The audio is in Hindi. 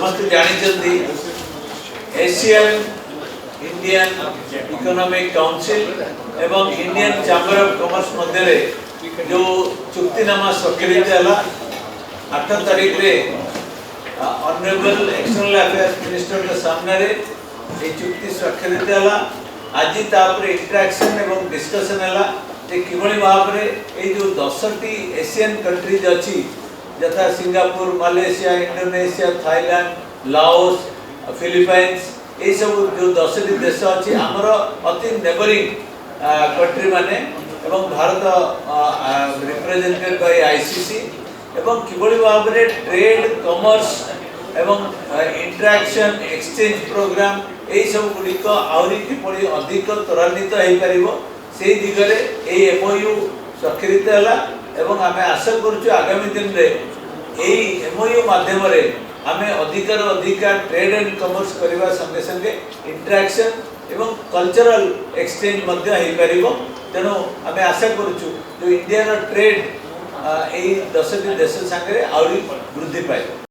समस्त जानी एशियन इंडियन इकोनॉमिक काउंसिल एवं इंडियन चैम्बर ऑफ कॉमर्स मध्य जो चुक्तिनामा स्वाक्षरित है 8 तारीख रे ऑनरेबल एक्सटर्नल अफेयर्स मिनिस्टर के सामने रे ये चुक्ति स्वाक्षरित है। आज तापर इंटरेक्शन एवं डिस्कशन है जे किभली भाव रे ए जो 10टी एशियन कंट्रीज अछि जथा Singapore, Malaysia, Indonesia, Thailand, Laos, Philippines ये सब जो 10टी देश अछि हमर अति नेबरिंग कंट्री माने एवं भारत रिप्रेजेंटेड बाय आईसीसी एवं किभली भाव रे ट्रेड कॉमर्स एवं इंटरेक्शन एक्सचेंज प्रोग्राम ये सब गुड़िक आहरी किभली अधिक त्वरान्वित हो पारिबो से दिगरे ए एमओयू स्वाक्षरित है एवं आम आशा करुँ आगामी दिन में एमओयू माध्यम आम अधिकार अधिका ट्रेड एंड कॉमर्स करने संगे संगे इंटरेक्शन एवं कल्चरल एक्सचेंज तेणु आम आशा करुँ जो इंडिया ट्रेड यही 10टी देश सांगे आहरी वृद्धि पाइब।